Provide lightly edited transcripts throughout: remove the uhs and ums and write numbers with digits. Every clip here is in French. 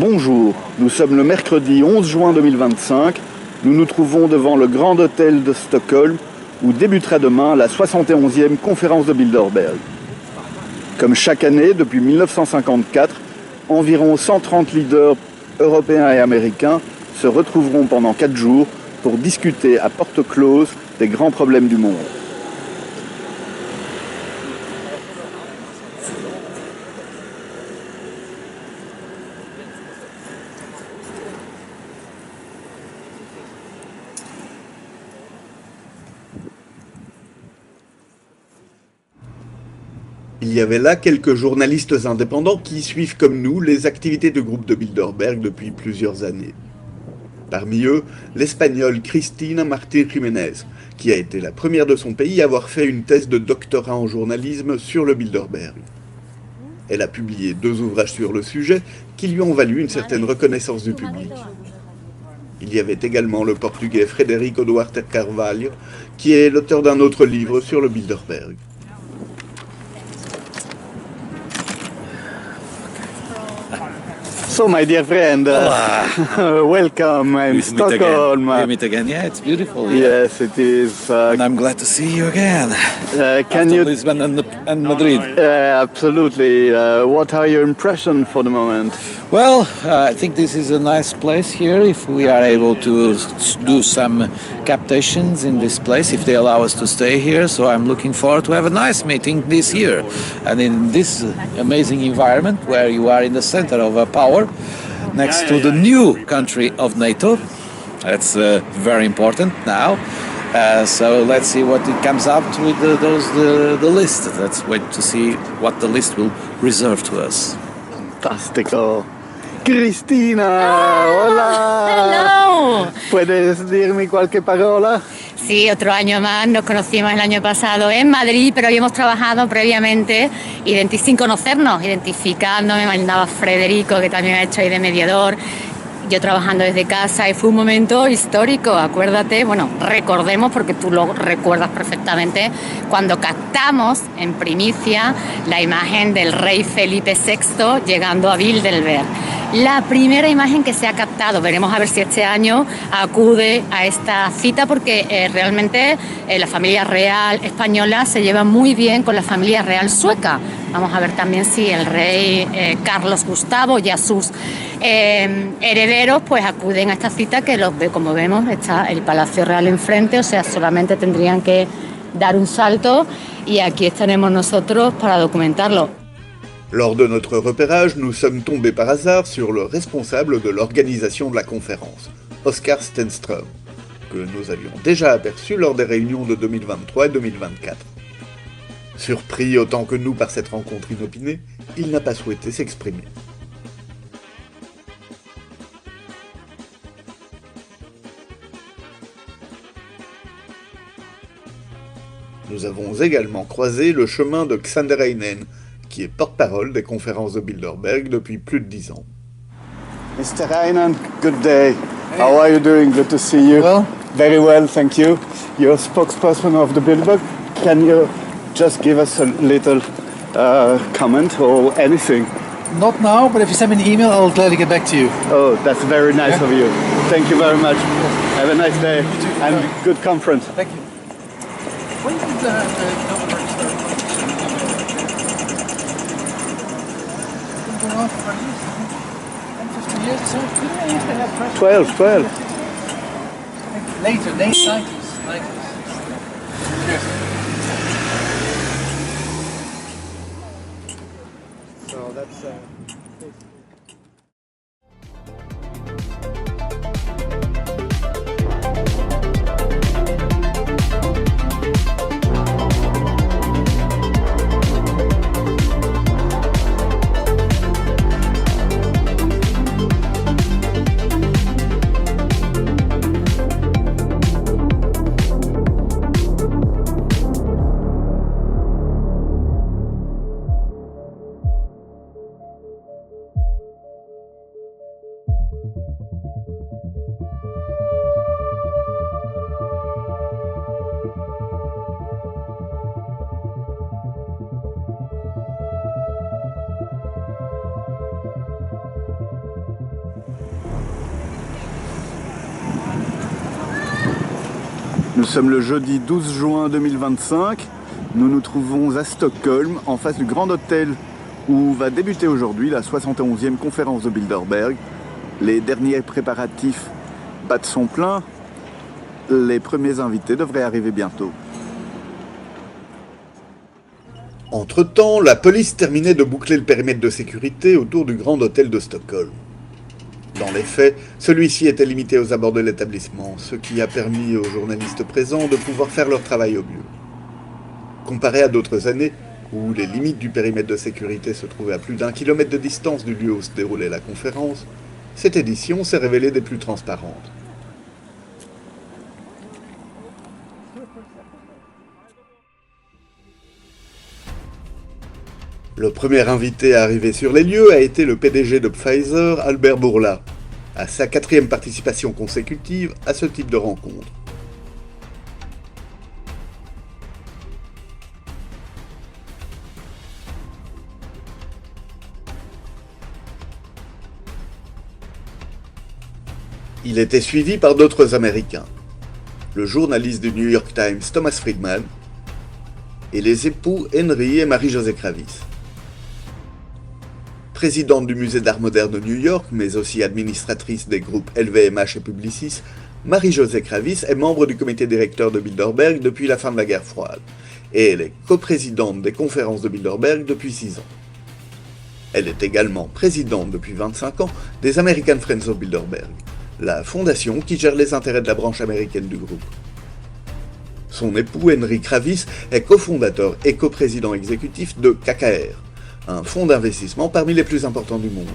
Bonjour, nous sommes le mercredi 11 juin 2025. Nous nous trouvons devant le Grand Hôtel de Stockholm où débutera demain la 71e conférence de Bilderberg. Comme chaque année, depuis 1954, environ 130 leaders européens et américains se retrouveront pendant 4 jours pour discuter à porte close des grands problèmes du monde. Il y avait là quelques journalistes indépendants qui suivent comme nous les activités du groupe de Bilderberg depuis plusieurs années. Parmi eux, l'Espagnole Cristina Martín Jiménez, qui a été la première de son pays à avoir fait une thèse de doctorat en journalisme sur le Bilderberg. Elle a publié 2 ouvrages sur le sujet qui lui ont valu une certaine reconnaissance du public. Il y avait également le portugais Frederico Duarte Carvalho, qui est l'auteur d'un autre livre sur le Bilderberg. So, my dear friend, welcome in Stockholm. We meet again. Yeah, it's beautiful. Yes, it is. And I'm glad to see you again. Can you? Lisbon and Madrid. Absolutely. What are your impressions for the moment? Well, I think this is a nice place here. If we are able to do some captations in this place, if they allow us to stay here, so I'm looking forward to have a nice meeting this year, and in this amazing environment where you are in the center of a power, next to the new country of NATO. That's very important now. So let's see what it comes up with the list. Let's wait to see what the list will reserve to us. Fantastico. Cristina, hola. Hello. ¿Puedes decirme cualquier parola? Sí, otro año más. Nos conocimos el año pasado en Madrid, pero habíamos trabajado previamente sin conocernos, identificando. Me mandaba Frederico, que también ha hecho ahí de mediador. Yo trabajando desde casa y fue un momento histórico, acuérdate, bueno, recordemos porque tú lo recuerdas perfectamente, cuando captamos en primicia la imagen del rey Felipe VI llegando a Bilderberg. La primera imagen que se ha captado, veremos a ver si este año acude a esta cita porque realmente la familia real española se lleva muy bien con la familia real sueca. Vamos a ver también si el rey Carlos Gustavo y a sus herederos pues acuden a esta cita que como vemos está el Palacio Real enfrente, o sea, solamente tendrían que dar un salto y aquí estaremos nosotros para documentarlo. Lors de notre repérage, nous sommes tombés par hasard sur le responsable de l'organisation de la conférence, Oskar Stenström, que nous avions déjà aperçu lors des réunions de 2023 et 2024. Surpris autant que nous par cette rencontre inopinée, il n'a pas souhaité s'exprimer. Nous avons également croisé le chemin de Xander Heinen, qui est porte-parole des conférences de Bilderberg depuis plus de 10 ans. Mr. Heinen, good day. Hey. How are you doing? Good to see you. Well, very well, thank you. You're spokesperson of the Bilderberg. Can you just give us a little comment or anything? not now, but if you send me an email, I'll gladly get back to you. Oh, that's very nice of you. Thank you very much. Have a nice day and good conference. Thank you. When did the Bilderberg start? 50 years or so? Didn't they used to have press? 12. Later, late 90s. Yes. So that's Nous sommes le jeudi 12 juin 2025. Nous nous trouvons à Stockholm, en face du Grand Hôtel où va débuter aujourd'hui la 71e conférence de Bilderberg. Les derniers préparatifs battent son plein. Les premiers invités devraient arriver bientôt. Entre-temps, la police terminait de boucler le périmètre de sécurité autour du Grand Hôtel de Stockholm. Dans les faits, celui-ci était limité aux abords de l'établissement, ce qui a permis aux journalistes présents de pouvoir faire leur travail au mieux. Comparé à d'autres années, où les limites du périmètre de sécurité se trouvaient à plus d'1 kilomètre de distance du lieu où se déroulait la conférence, cette édition s'est révélée des plus transparentes. Le premier invité à arriver sur les lieux a été le PDG de Pfizer, Albert Bourla, à sa 4e participation consécutive à ce type de rencontre. Il était suivi par d'autres Américains, le journaliste du New York Times Thomas Friedman et les époux Henry et Marie-Josée Kravis. Présidente du Musée d'Art moderne de New York, mais aussi administratrice des groupes LVMH et Publicis, Marie-Josée Kravis est membre du comité directeur de Bilderberg depuis la fin de la guerre froide, et elle est coprésidente des conférences de Bilderberg depuis 6 ans. Elle est également présidente depuis 25 ans des American Friends of Bilderberg, la fondation qui gère les intérêts de la branche américaine du groupe. Son époux Henry Kravis est cofondateur et coprésident exécutif de KKR, un fonds d'investissement parmi les plus importants du monde.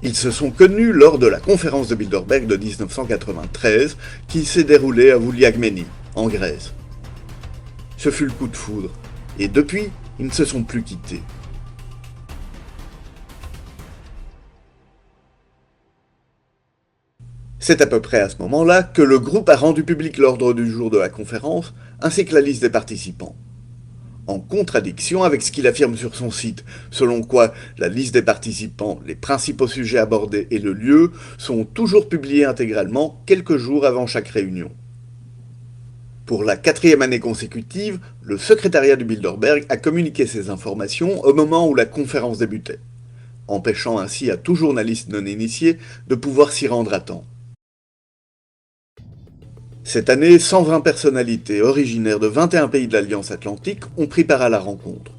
Ils se sont connus lors de la conférence de Bilderberg de 1993 qui s'est déroulée à Vouliagmeni, en Grèce. Ce fut le coup de foudre, et depuis, ils ne se sont plus quittés. C'est à peu près à ce moment-là que le groupe a rendu public l'ordre du jour de la conférence, ainsi que la liste des participants. En contradiction avec ce qu'il affirme sur son site, selon quoi la liste des participants, les principaux sujets abordés et le lieu sont toujours publiés intégralement quelques jours avant chaque réunion. Pour la 4e année consécutive, le secrétariat du Bilderberg a communiqué ces informations au moment où la conférence débutait, empêchant ainsi à tout journaliste non initié de pouvoir s'y rendre à temps. Cette année, 120 personnalités originaires de 21 pays de l'Alliance Atlantique ont pris part à la rencontre.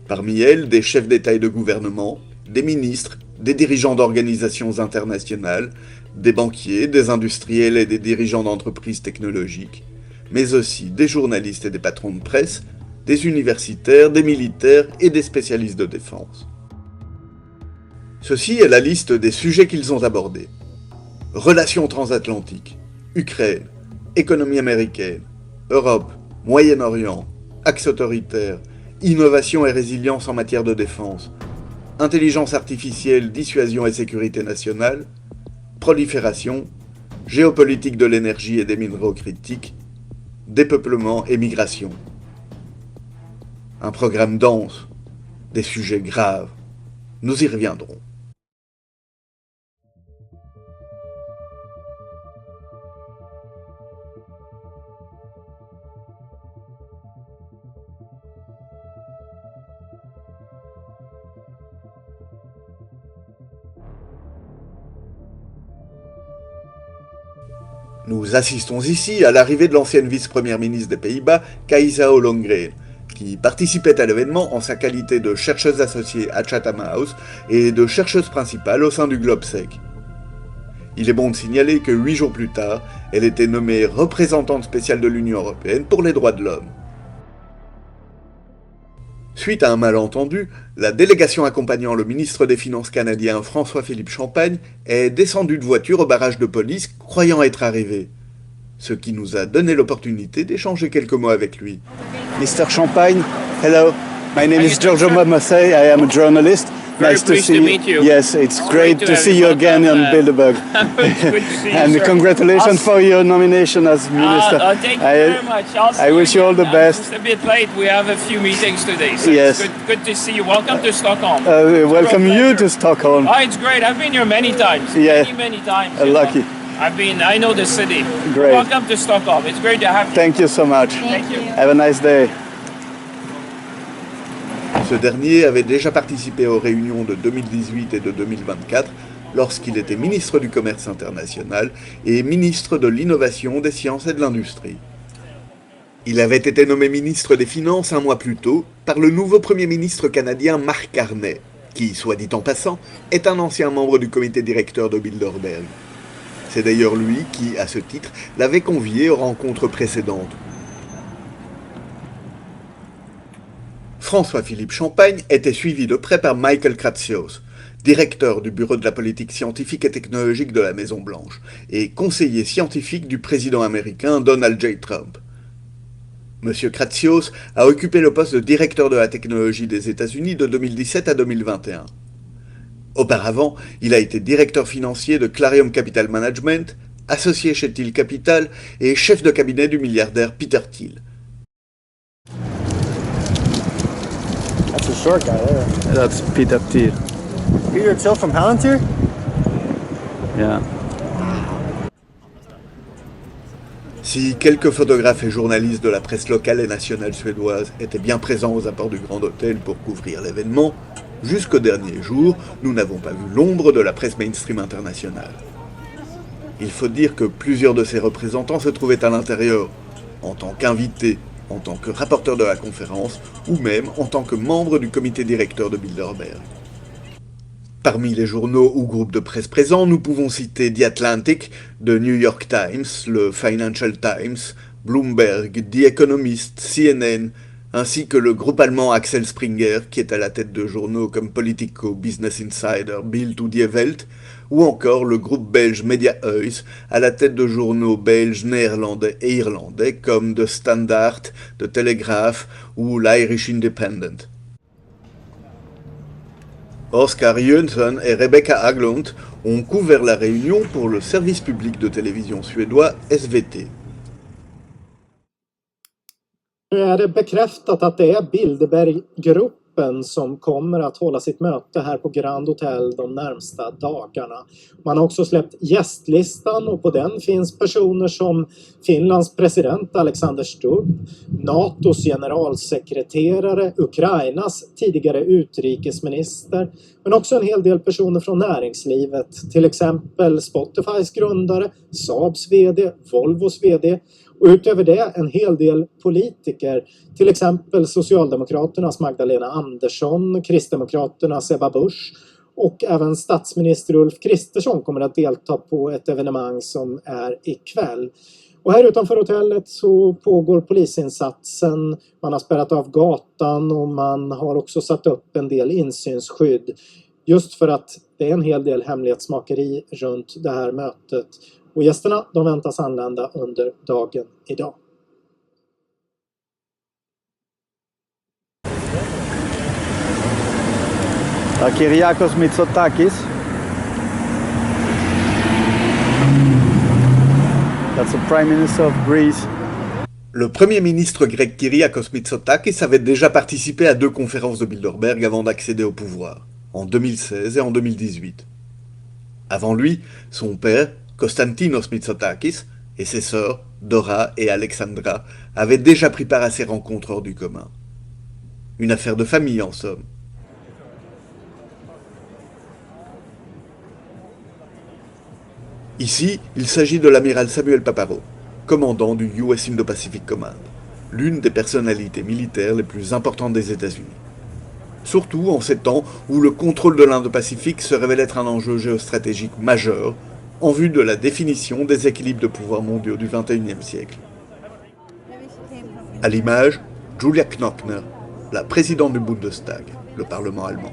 Parmi elles, des chefs d'État et de gouvernement, des ministres, des dirigeants d'organisations internationales, des banquiers, des industriels et des dirigeants d'entreprises technologiques, mais aussi des journalistes et des patrons de presse, des universitaires, des militaires et des spécialistes de défense. Ceci est la liste des sujets qu'ils ont abordés. Relations transatlantiques, Ukraine, économie américaine, Europe, Moyen-Orient, axe autoritaire, innovation et résilience en matière de défense, intelligence artificielle, dissuasion et sécurité nationale, prolifération, géopolitique de l'énergie et des minéraux critiques, dépeuplement et migration. Un programme dense, des sujets graves. Nous y reviendrons. Nous assistons ici à l'arrivée de l'ancienne vice-première ministre des Pays-Bas, Kajsa Ollongren, qui participait à l'événement en sa qualité de chercheuse associée à Chatham House et de chercheuse principale au sein du GlobSec. Il est bon de signaler que 8 jours plus tard, elle était nommée représentante spéciale de l'Union européenne pour les droits de l'homme. Suite à un malentendu, la délégation accompagnant le ministre des Finances canadien François-Philippe Champagne est descendue de voiture au barrage de police, croyant être arrivée. Ce qui nous a donné l'opportunité d'échanger quelques mots avec lui. Mr. Champagne, hello. My name is Giorgio Mamasei. I am a journalist. Very pleased to meet you. Yes, it's great to see you again on Bilderberg. It's good to see you, And sir. congratulations for your nomination as minister. Thank you very much. I wish you all the best. Just a bit late. We have a few meetings today. So Yes. It's good to see you. Welcome to Stockholm. Welcome Real you pleasure. to Stockholm. Oh, it's great. I've been here many times. Yeah. Many times. You know. Lucky. I know the city. Great. Welcome to Stockholm. It's great to have you. Thank you so much. Thank you. Have a nice day. Ce dernier avait déjà participé aux réunions de 2018 et de 2024 lorsqu'il était ministre du Commerce international et ministre de l'Innovation, des Sciences et de l'Industrie. Il avait été nommé ministre des Finances un mois plus tôt par le nouveau Premier ministre canadien Mark Carney, qui, soit dit en passant, est un ancien membre du comité directeur de Bilderberg. C'est d'ailleurs lui qui, à ce titre, l'avait convié aux rencontres précédentes. François-Philippe Champagne était suivi de près par Michael Kratsios, directeur du bureau de la politique scientifique et technologique de la Maison-Blanche et conseiller scientifique du président américain Donald J. Trump. M. Kratsios a occupé le poste de directeur de la technologie des États-Unis de 2017 à 2021. Auparavant, il a été directeur financier de Clarium Capital Management, associé chez Thiel Capital et chef de cabinet du milliardaire Peter Thiel. That's a short guy there. That's Peter Thiel. Peter Thiel from Palantir? Yeah. Si quelques photographes et journalistes de la presse locale et nationale suédoise étaient bien présents aux abords du Grand Hôtel pour couvrir l'événement, jusqu'au dernier jour, nous n'avons pas vu l'ombre de la presse mainstream internationale. Il faut dire que plusieurs de ces représentants se trouvaient à l'intérieur, en tant qu'invités, en tant que rapporteurs de la conférence, ou même en tant que membres du comité directeur de Bilderberg. Parmi les journaux ou groupes de presse présents, nous pouvons citer The Atlantic, The New York Times, le Financial Times, Bloomberg, The Economist, CNN, ainsi que le groupe allemand Axel Springer, qui est à la tête de journaux comme Politico, Business Insider, Bild ou Die Welt, ou encore le groupe belge Mediahuis, à la tête de journaux belges, néerlandais et irlandais comme The Standard, The Telegraph ou l'Irish Independent. Oscar Jönsson et Rebecca Haglund ont couvert la réunion pour le service public de télévision suédois SVT. Nu är det bekräftat att det är Bilderberggruppen som kommer att hålla sitt möte här på Grand Hotel de närmsta dagarna. Man har också släppt gästlistan och på den finns personer som Finlands president Alexander Stubb, NATOs generalsekreterare, Ukrainas tidigare utrikesminister, men också en hel del personer från näringslivet, till exempel Spotifys grundare, Saabs vd, Volvos vd. Och utöver det en hel del politiker, till exempel Socialdemokraternas Magdalena Andersson, Kristdemokraternas Ebba Busch och även statsminister Ulf Kristersson kommer att delta på ett evenemang som är ikväll. Och här utanför hotellet så pågår polisinsatsen, man har spärrat av gatan och man har också satt upp en del insynsskydd. Just för att det är en hel del hemlighetsmakeri runt det här mötet. Och gästerna de väntas anlända under dagen idag. Kyriakos Mitsotakis. That's the Prime Minister of Greece. Le Premier ministre grec Kyriakos Mitsotakis avait déjà participé à 2 conférences de Bilderberg avant d'accéder au pouvoir, en 2016 et en 2018. Avant lui, son père, Konstantinos Mitsotakis, et ses sœurs, Dora et Alexandra, avaient déjà pris part à ces rencontres hors du commun. Une affaire de famille en somme. Ici, il s'agit de l'amiral Samuel Paparo, commandant du US Indo-Pacific Command, l'une des personnalités militaires les plus importantes des États-Unis. Surtout en ces temps où le contrôle de l'Indo-Pacifique se révèle être un enjeu géostratégique majeur en vue de la définition des équilibres de pouvoir mondiaux du XXIe siècle. À l'image, Julia Knockner, la présidente du Bundestag, le Parlement allemand,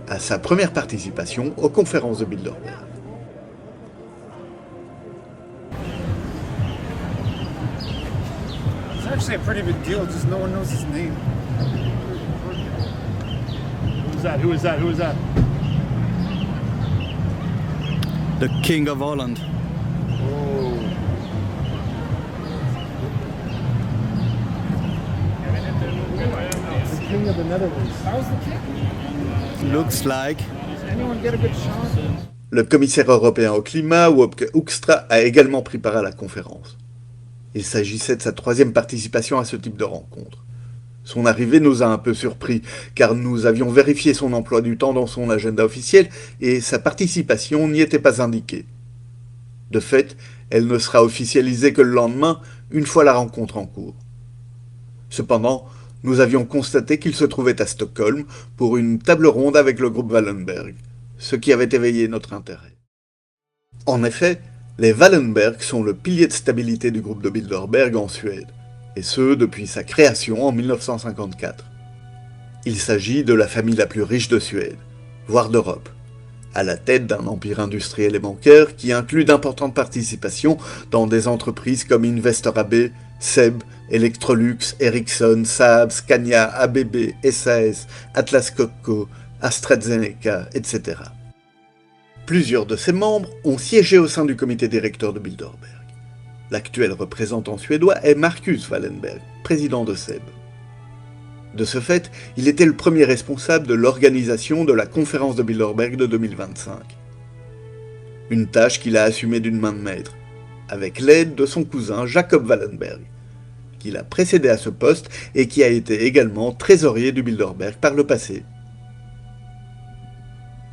à sa première participation aux conférences de Bilderberg. It's actually a pretty big deal, just no one knows his name. Who's that? Who is that? Who is that? The King of Holland. Oh. The King of the Netherlands. How's the king? Looks like. Does anyone get a good shot? Le commissaire européen au climat, Wopke Hoekstra, a également pris part à la conférence. Il s'agissait de sa troisième participation à ce type de rencontre. Son arrivée nous a un peu surpris, car nous avions vérifié son emploi du temps dans son agenda officiel et sa participation n'y était pas indiquée. De fait, elle ne sera officialisée que le lendemain, une fois la rencontre en cours. Cependant, nous avions constaté qu'il se trouvait à Stockholm pour une table ronde avec le groupe Wallenberg, ce qui avait éveillé notre intérêt. En effet, les Wallenberg sont le pilier de stabilité du groupe de Bilderberg en Suède, et ce depuis sa création en 1954. Il s'agit de la famille la plus riche de Suède, voire d'Europe, à la tête d'un empire industriel et bancaire qui inclut d'importantes participations dans des entreprises comme Investor AB, SEB, Electrolux, Ericsson, Saab, Scania, ABB, SAS, Atlas Copco, AstraZeneca, etc. Plusieurs de ses membres ont siégé au sein du comité directeur de Bilderberg. L'actuel représentant suédois est Marcus Wallenberg, président de SEB. De ce fait, il était le premier responsable de l'organisation de la conférence de Bilderberg de 2025. Une tâche qu'il a assumée d'une main de maître, avec l'aide de son cousin Jacob Wallenberg, qui l'a précédé à ce poste et qui a été également trésorier du Bilderberg par le passé.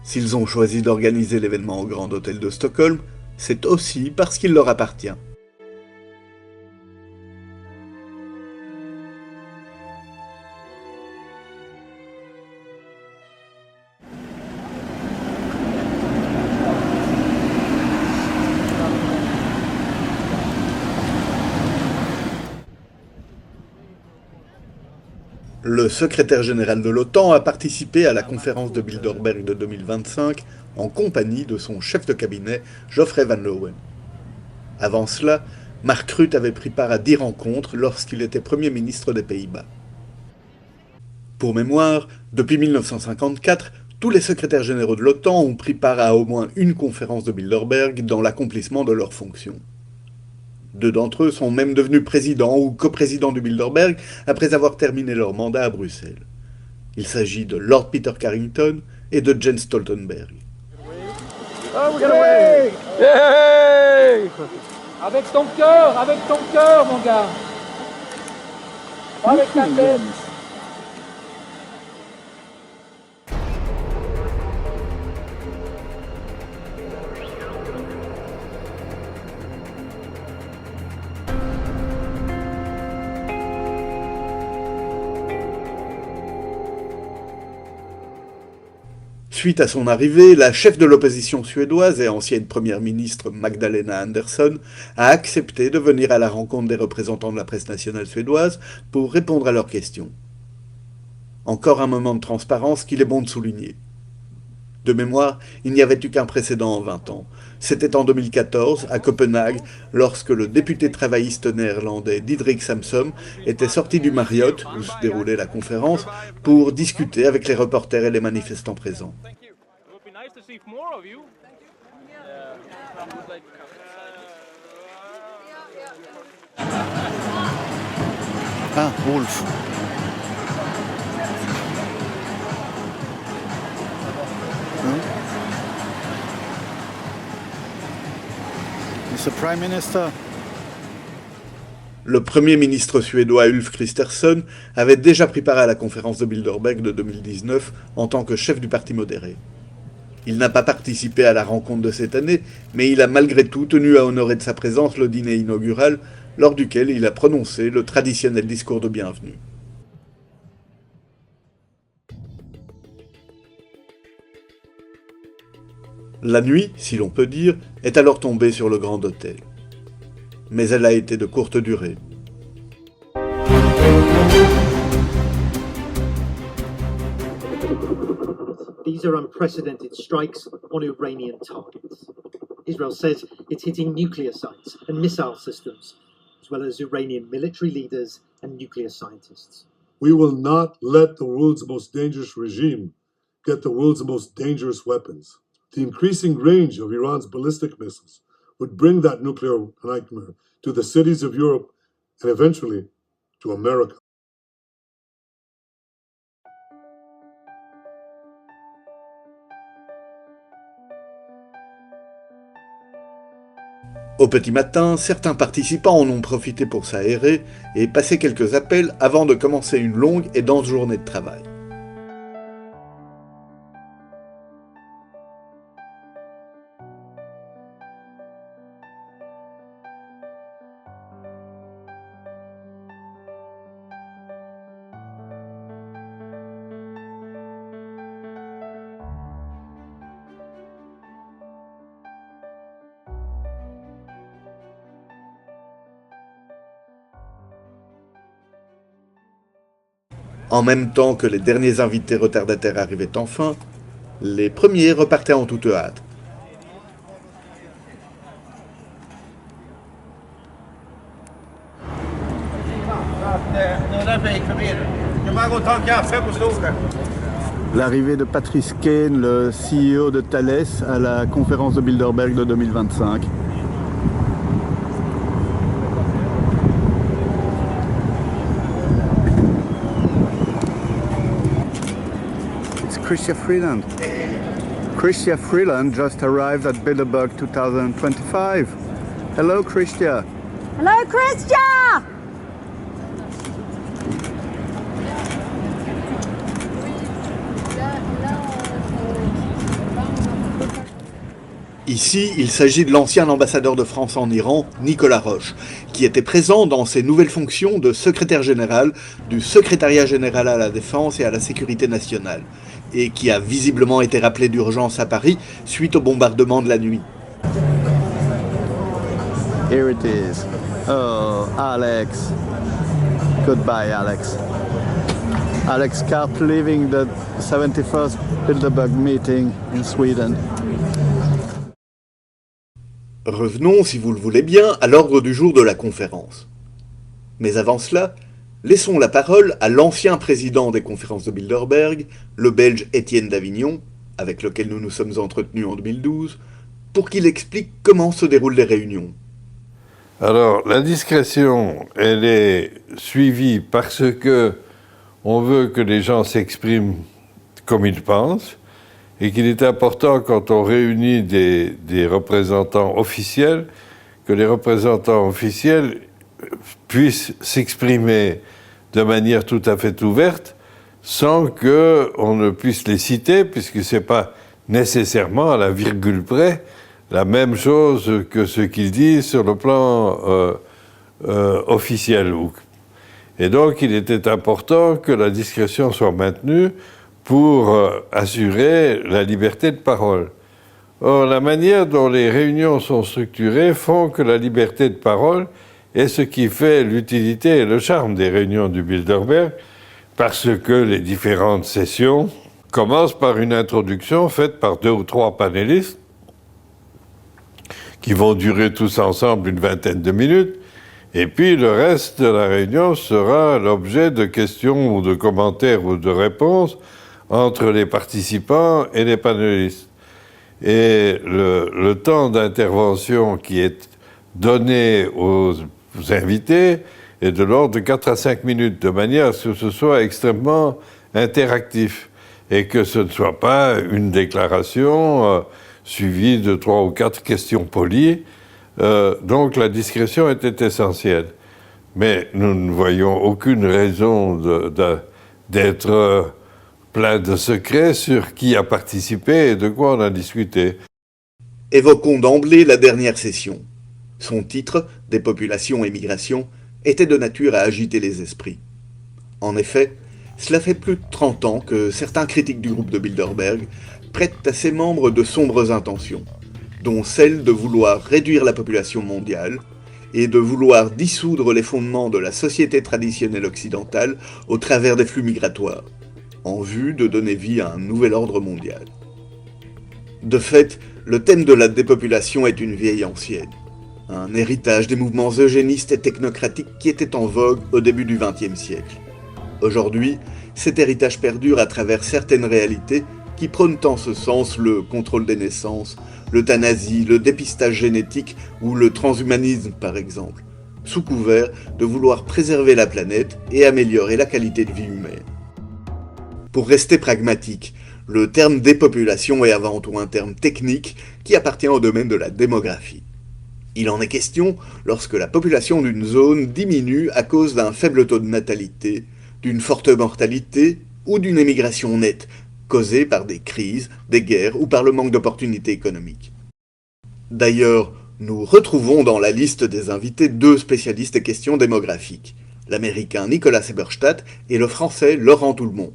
S'ils ont choisi d'organiser l'événement au Grand Hôtel de Stockholm, c'est aussi parce qu'il leur appartient. Le secrétaire général de l'OTAN a participé à la conférence de Bilderberg de 2025 en compagnie de son chef de cabinet, Geoffrey Van Leeuwen. Avant cela, Mark Rutte avait pris part à 10 rencontres lorsqu'il était Premier ministre des Pays-Bas. Pour mémoire, depuis 1954, tous les secrétaires généraux de l'OTAN ont pris part à au moins une conférence de Bilderberg dans l'accomplissement de leurs fonctions. 2 d'entre eux sont même devenus présidents ou coprésidents du Bilderberg après avoir terminé leur mandat à Bruxelles. Il s'agit de Lord Peter Carrington et de Jens Stoltenberg. Oh, get away! Yay! Avec ton cœur, mon gars! Pas avec ta tête! Suite à son arrivée, la chef de l'opposition suédoise et ancienne première ministre Magdalena Andersson a accepté de venir à la rencontre des représentants de la presse nationale suédoise pour répondre à leurs questions. Encore un moment de transparence qu'il est bon de souligner. De mémoire, il n'y avait eu qu'un précédent en 20 ans. C'était en 2014, à Copenhague, lorsque le député travailliste néerlandais Diederik Samsom était sorti du Marriott, où se déroulait la conférence, pour discuter avec les reporters et les manifestants présents. Ah, Wolf. Mr. Prime Minister. Le Premier ministre suédois Ulf Kristersson avait déjà pris part à la conférence de Bilderberg de 2019 en tant que chef du parti modéré. Il n'a pas participé à la rencontre de cette année, mais il a malgré tout tenu à honorer de sa présence le dîner inaugural, lors duquel il a prononcé le traditionnel discours de bienvenue. La nuit, si l'on peut dire, est alors tombée sur le Grand Hôtel. Mais elle a été de courte durée. These are unprecedented strikes on Iranian targets. Israel says it's hitting nuclear sites and missile systems, as well as Iranian military leaders and nuclear scientists. We will not let the world's most dangerous regime get the world's most dangerous weapons. The increasing range of Iran's ballistic missiles would bring that nuclear nightmare to the cities of Europe and eventually to America. Au petit matin, certains participants en ont profité pour s'aérer et passer quelques appels avant de commencer une longue et dense journée de travail. En même temps que les derniers invités retardataires arrivaient enfin, les premiers repartaient en toute hâte. L'arrivée de Patrice Kane, le CEO de Thales, à la conférence de Bilderberg de 2025. Chrystia Freeland. Chrystia Freeland just arrived at Bilderberg 2025. Hello, Chrystia. Hello, Chrystia! Ici, il s'agit de l'ancien ambassadeur de France en Iran, Nicolas Roche, qui était présent dans ses nouvelles fonctions de secrétaire général du Secrétariat général à la Défense et à la Sécurité nationale, et qui a visiblement été rappelé d'urgence à Paris suite au bombardement de la nuit. Here it is. Oh, Alex. Goodbye, Alex. Alex Karp leaving the 71st Bilderberg meeting in Sweden. Revenons, si vous le voulez bien, à l'ordre du jour de la conférence. Mais avant cela, laissons la parole à l'ancien président des conférences de Bilderberg, le Belge Étienne Davignon, avec lequel nous nous sommes entretenus en 2012, pour qu'il explique comment se déroulent les réunions. Alors, la discrétion, elle est suivie parce que on veut que les gens s'expriment comme ils pensent, et qu'il est important, quand on réunit des représentants officiels, que les représentants officiels puissent s'exprimer de manière tout à fait ouverte, sans qu'on ne puisse les citer, puisque ce n'est pas nécessairement à la virgule près la même chose que ce qu'ils disent sur le plan officiel. Et donc, il était important que la discrétion soit maintenue pour assurer la liberté de parole. Or, la manière dont les réunions sont structurées font que la liberté de parole est ce qui fait l'utilité et le charme des réunions du Bilderberg, parce que les différentes sessions commencent par une introduction faite par 2 ou 3 panélistes qui vont durer tous ensemble une vingtaine de minutes, et puis le reste de la réunion sera l'objet de questions ou de commentaires ou de réponses entre les participants et les panélistes. Et le temps d'intervention qui est donné aux invités est de l'ordre de 4 à 5 minutes, de manière à ce que ce soit extrêmement interactif et que ce ne soit pas une déclaration suivie de 3 ou 4 questions polies. Donc la discrétion était essentielle. Mais nous ne voyons aucune raison d'être plein de secrets sur qui a participé et de quoi on a discuté. Évoquons d'emblée la dernière session. Son titre, « Dépopulation et migration », était de nature à agiter les esprits. En effet, cela fait plus de 30 ans que certains critiques du groupe de Bilderberg prêtent à ses membres de sombres intentions, dont celle de vouloir réduire la population mondiale et de vouloir dissoudre les fondements de la société traditionnelle occidentale au travers des flux migratoires, en vue de donner vie à un nouvel ordre mondial. De fait, le thème de la dépopulation est une vieille ancienne, un héritage des mouvements eugénistes et technocratiques qui étaient en vogue au début du XXe siècle. Aujourd'hui, cet héritage perdure à travers certaines réalités qui prônent en ce sens le contrôle des naissances, l'euthanasie, le dépistage génétique ou le transhumanisme par exemple, sous couvert de vouloir préserver la planète et améliorer la qualité de vie humaine. Pour rester pragmatique, le terme dépopulation est avant tout un terme technique qui appartient au domaine de la démographie. Il en est question lorsque la population d'une zone diminue à cause d'un faible taux de natalité, d'une forte mortalité ou d'une émigration nette, causée par des crises, des guerres ou par le manque d'opportunités économiques. D'ailleurs, nous retrouvons dans la liste des invités deux spécialistes des questions démographiques, l'américain Nicolas Eberstadt et le français Laurent Toulmont,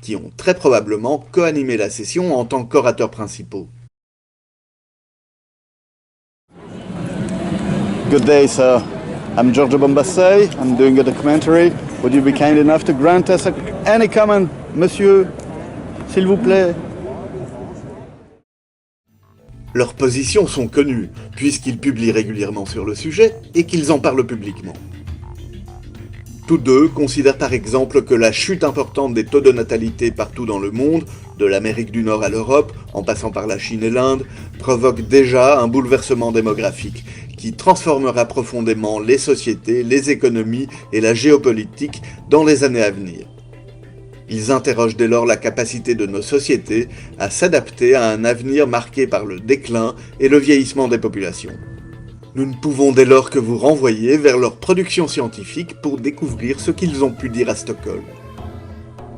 qui ont très probablement co-animé la session en tant qu'orateurs principaux. Good day, sir. I'm Giorgio Bombassei. I'm doing a documentary. Would you be kind enough to grant us any comment, monsieur, s'il vous plaît? Leurs positions sont connues, puisqu'ils publient régulièrement sur le sujet et qu'ils en parlent publiquement. Tous deux considèrent par exemple que la chute importante des taux de natalité partout dans le monde, de l'Amérique du Nord à l'Europe, en passant par la Chine et l'Inde, provoque déjà un bouleversement démographique qui transformera profondément les sociétés, les économies et la géopolitique dans les années à venir. Ils interrogent dès lors la capacité de nos sociétés à s'adapter à un avenir marqué par le déclin et le vieillissement des populations. Nous ne pouvons dès lors que vous renvoyer vers leur production scientifique pour découvrir ce qu'ils ont pu dire à Stockholm.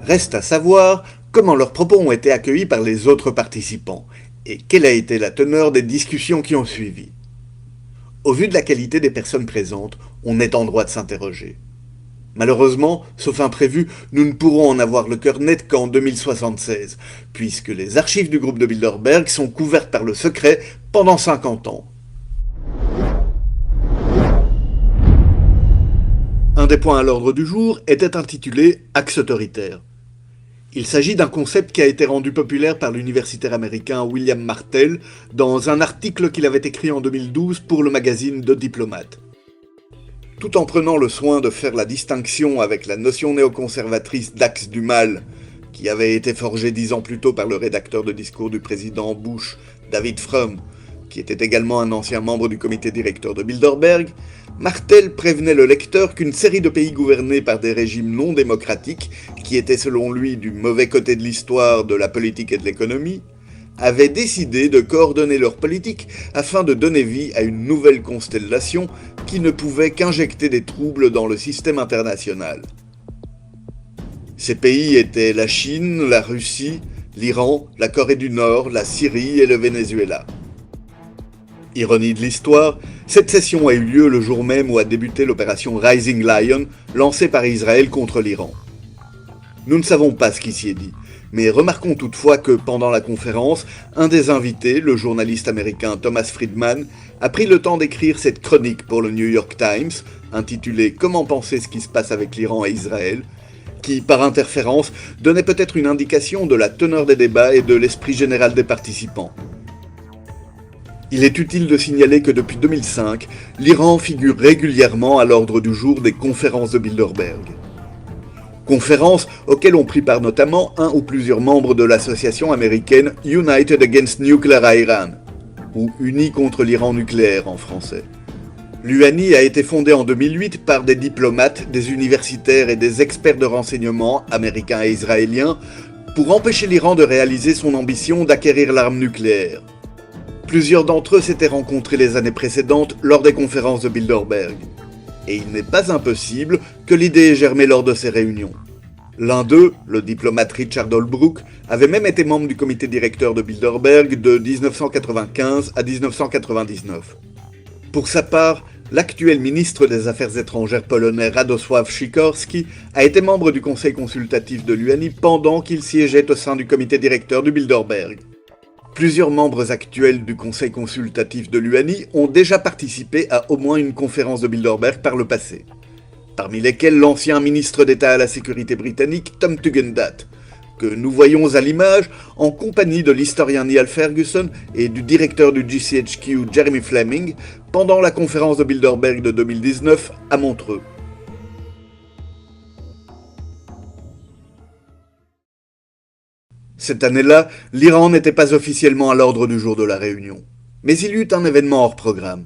Reste à savoir comment leurs propos ont été accueillis par les autres participants et quelle a été la teneur des discussions qui ont suivi. Au vu de la qualité des personnes présentes, on est en droit de s'interroger. Malheureusement, sauf imprévu, nous ne pourrons en avoir le cœur net qu'en 2076, puisque les archives du groupe de Bilderberg sont couvertes par le secret pendant 50 ans. Un des points à l'ordre du jour était intitulé « Axe autoritaire ». Il s'agit d'un concept qui a été rendu populaire par l'universitaire américain William Martell dans un article qu'il avait écrit en 2012 pour le magazine The Diplomat. Tout en prenant le soin de faire la distinction avec la notion néoconservatrice d'axe du mal, qui avait été forgée 10 ans plus tôt par le rédacteur de discours du président Bush, David Frum, qui était également un ancien membre du comité directeur de Bilderberg, Martell prévenait le lecteur qu'une série de pays gouvernés par des régimes non démocratiques, qui étaient selon lui du mauvais côté de l'histoire, de la politique et de l'économie, avaient décidé de coordonner leur politique afin de donner vie à une nouvelle constellation qui ne pouvait qu'injecter des troubles dans le système international. Ces pays étaient la Chine, la Russie, l'Iran, la Corée du Nord, la Syrie et le Venezuela. Ironie de l'histoire, cette session a eu lieu le jour même où a débuté l'opération Rising Lion, lancée par Israël contre l'Iran. Nous ne savons pas ce qui s'y est dit, mais remarquons toutefois que pendant la conférence, un des invités, le journaliste américain Thomas Friedman, a pris le temps d'écrire cette chronique pour le New York Times, intitulée « Comment penser ce qui se passe avec l'Iran et Israël », qui, par interférence, donnait peut-être une indication de la teneur des débats et de l'esprit général des participants. Il est utile de signaler que depuis 2005, l'Iran figure régulièrement à l'ordre du jour des conférences de Bilderberg. Conférences auxquelles ont pris part notamment un ou plusieurs membres de l'association américaine United Against Nuclear Iran, ou Unis contre l'Iran nucléaire en français. L'UANI a été fondée en 2008 par des diplomates, des universitaires et des experts de renseignement américains et israéliens pour empêcher l'Iran de réaliser son ambition d'acquérir l'arme nucléaire. Plusieurs d'entre eux s'étaient rencontrés les années précédentes lors des conférences de Bilderberg. Et il n'est pas impossible que l'idée ait germé lors de ces réunions. L'un d'eux, le diplomate Richard Holbrooke, avait même été membre du comité directeur de Bilderberg de 1995 à 1999. Pour sa part, l'actuel ministre des Affaires étrangères polonais Radosław Sikorski a été membre du conseil consultatif de l'UNI pendant qu'il siégeait au sein du comité directeur du Bilderberg. Plusieurs membres actuels du conseil consultatif de l'UNI ont déjà participé à au moins une conférence de Bilderberg par le passé, parmi lesquels l'ancien ministre d'État à la sécurité britannique Tom Tugendhat, que nous voyons à l'image en compagnie de l'historien Niall Ferguson et du directeur du GCHQ Jeremy Fleming pendant la conférence de Bilderberg de 2019 à Montreux. Cette année-là, l'Iran n'était pas officiellement à l'ordre du jour de la réunion, mais il y eut un événement hors programme.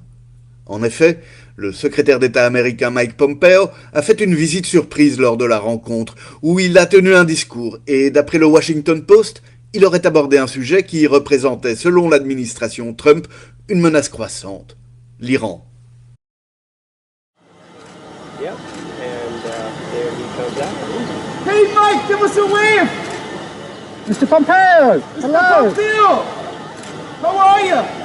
En effet, le secrétaire d'État américain Mike Pompeo a fait une visite surprise lors de la rencontre, où il a tenu un discours, et d'après le Washington Post, il aurait abordé un sujet qui représentait, selon l'administration Trump, une menace croissante, l'Iran. Yep, and there he comes out. Hey, Mike, give us a wave! Mr. Pompeo! Mr. Hello! Pompeo! How are you?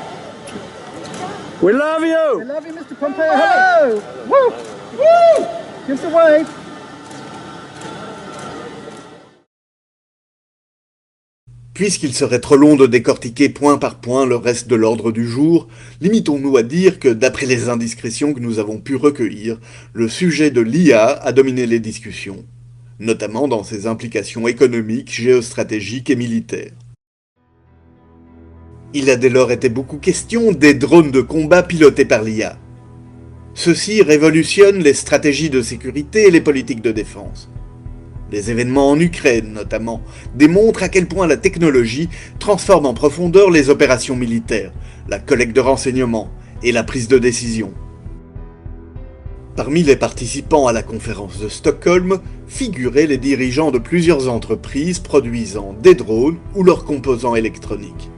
We love you! We love you, Mr. Pompeo, hello! Woo! Woo! Give us a wave! Puisqu'il serait trop long de décortiquer point par point le reste de l'ordre du jour, limitons-nous à dire que, d'après les indiscrétions que nous avons pu recueillir, le sujet de l'IA a dominé les discussions, notamment dans ses implications économiques, géostratégiques et militaires. Il a dès lors été beaucoup question des drones de combat pilotés par l'IA. Ceux-ci révolutionnent les stratégies de sécurité et les politiques de défense. Les événements en Ukraine, notamment, démontrent à quel point la technologie transforme en profondeur les opérations militaires, la collecte de renseignements et la prise de décision. Parmi les participants à la conférence de Stockholm figuraient les dirigeants de plusieurs entreprises produisant des drones ou leurs composants électroniques.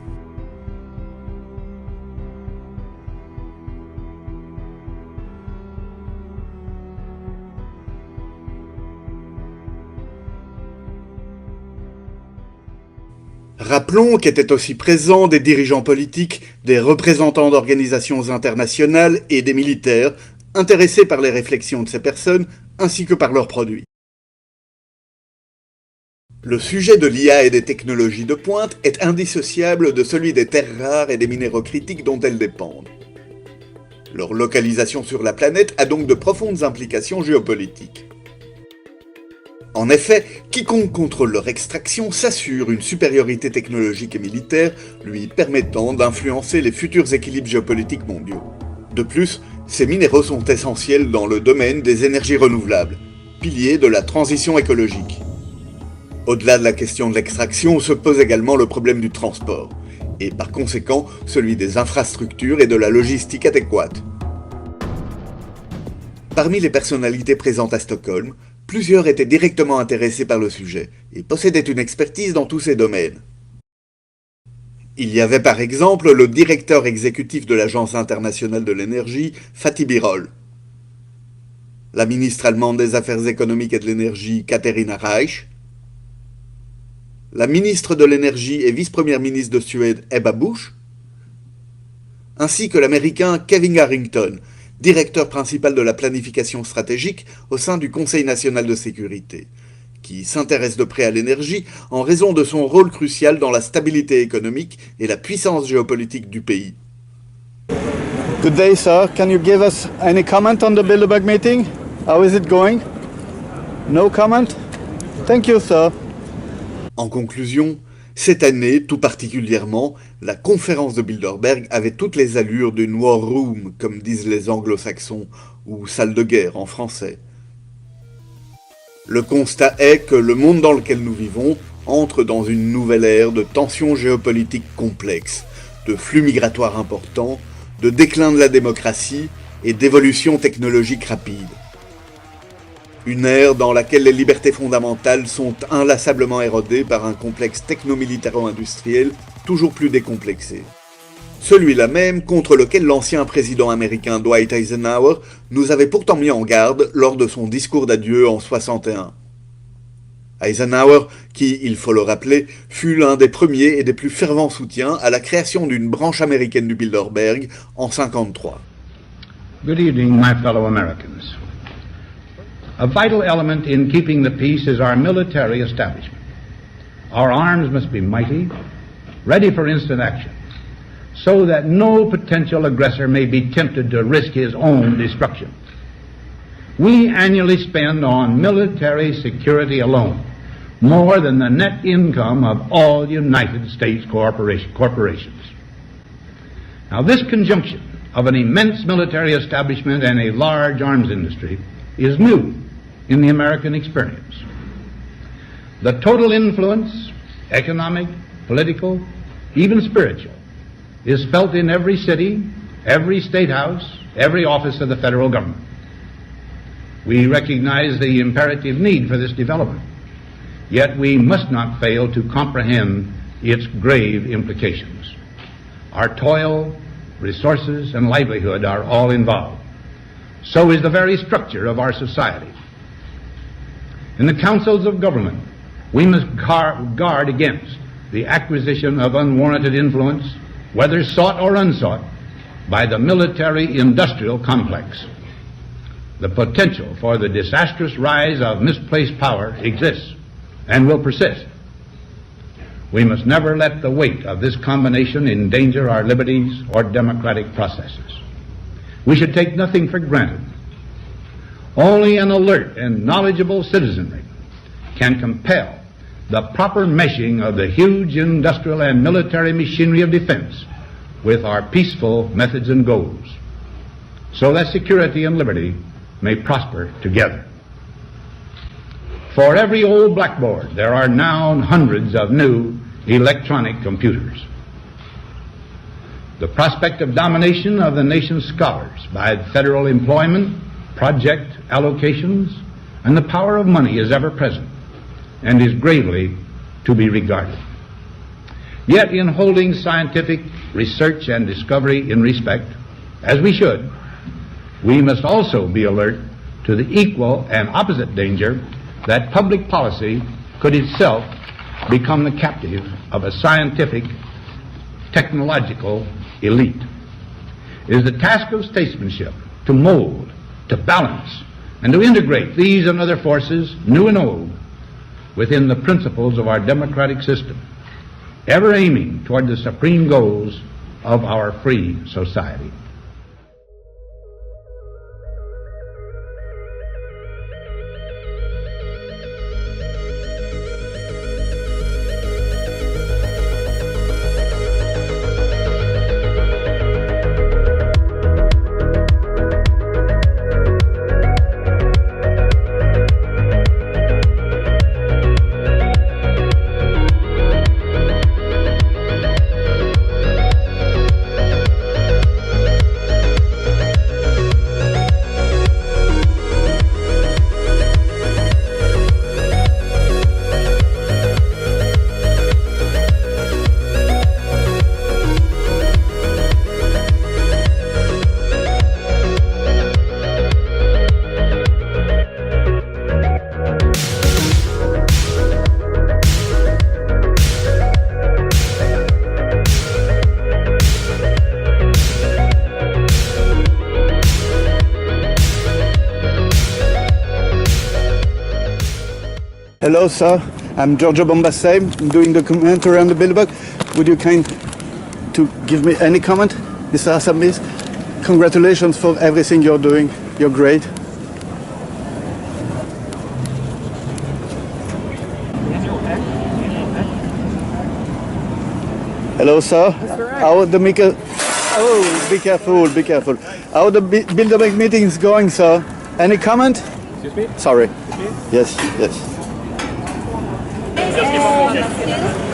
Rappelons qu'étaient aussi présents des dirigeants politiques, des représentants d'organisations internationales et des militaires, intéressés par les réflexions de ces personnes ainsi que par leurs produits. Le sujet de l'IA et des technologies de pointe est indissociable de celui des terres rares et des minéraux critiques dont elles dépendent. Leur localisation sur la planète a donc de profondes implications géopolitiques. En effet, quiconque contrôle leur extraction s'assure une supériorité technologique et militaire lui permettant d'influencer les futurs équilibres géopolitiques mondiaux. De plus, ces minéraux sont essentiels dans le domaine des énergies renouvelables, piliers de la transition écologique. Au-delà de la question de l'extraction se pose également le problème du transport, et par conséquent celui des infrastructures et de la logistique adéquate. Parmi les personnalités présentes à Stockholm, plusieurs étaient directement intéressés par le sujet et possédaient une expertise dans tous ces domaines. Il y avait par exemple le directeur exécutif de l'Agence internationale de l'énergie, Fatih Birol, la ministre allemande des Affaires économiques et de l'énergie, Katharina Reich, la ministre de l'énergie et vice-première ministre de Suède, Ebba Busch, ainsi que l'américain Kevin Harrington, directeur principal de la planification stratégique au sein du Conseil national de sécurité, qui s'intéresse de près à l'énergie en raison de son rôle crucial dans la stabilité économique et la puissance géopolitique du pays. Good day, sir. Can you give us any comment on the Bilderberg meeting? How is it going? No comment? Thank you, sir. En conclusion, cette année, tout particulièrement, la conférence de Bilderberg avait toutes les allures d'une war room, comme disent les anglo-saxons, ou salle de guerre en français. Le constat est que le monde dans lequel nous vivons entre dans une nouvelle ère de tensions géopolitiques complexes, de flux migratoires importants, de déclin de la démocratie et d'évolution technologique rapide. Une ère dans laquelle les libertés fondamentales sont inlassablement érodées par un complexe techno-militaro-industriel toujours plus décomplexé. Celui-là même contre lequel l'ancien président américain Dwight Eisenhower nous avait pourtant mis en garde lors de son discours d'adieu en 1961. Eisenhower, qui, il faut le rappeler, fut l'un des premiers et des plus fervents soutiens à la création d'une branche américaine du Bilderberg en 1953. Good evening, my fellow Americans. A vital element in keeping the peace is our military establishment. Our arms must be mighty, ready for instant action, so that no potential aggressor may be tempted to risk his own destruction. We annually spend on military security alone more than the net income of all United States corporations. Now, this conjunction of an immense military establishment and a large arms industry is new in the American experience. The total influence, economic, political, even spiritual, is felt in every city, every state house, every office of the federal government. We recognize the imperative need for this development, yet we must not fail to comprehend its grave implications. Our toil, resources, and livelihood are all involved. So is the very structure of our society. In the councils of government, we must guard against the acquisition of unwarranted influence, whether sought or unsought, by the military-industrial complex. The potential for the disastrous rise of misplaced power exists and will persist. We must never let the weight of this combination endanger our liberties or democratic processes. We should take nothing for granted. Only an alert and knowledgeable citizenry can compel the proper meshing of the huge industrial and military machinery of defense with our peaceful methods and goals, so that security and liberty may prosper together. For every old blackboard, there are now hundreds of new electronic computers. The prospect of domination of the nation's scholars by federal employment, project allocations, and the power of money is ever present and is gravely to be regarded. Yet in holding scientific research and discovery in respect, as we should, we must also be alert to the equal and opposite danger that public policy could itself become the captive of a scientific, technological elite. It is the task of statesmanship to mold, to balance, and to integrate these and other forces, new and old, within the principles of our democratic system, ever aiming toward the supreme goals of our free society. Hello, sir. I'm Giorgio Bombassei. I'm doing the commentary on the Bilderberg. Would you kind to give me any comment, Mr. Hassambis? Congratulations for everything you're doing. You're great. Hello, sir. How the Mika? Oh, be careful, be careful. How the Bilderberg meeting is going, sir? Any comment? Excuse me? Sorry. Excuse me? Yes, yes.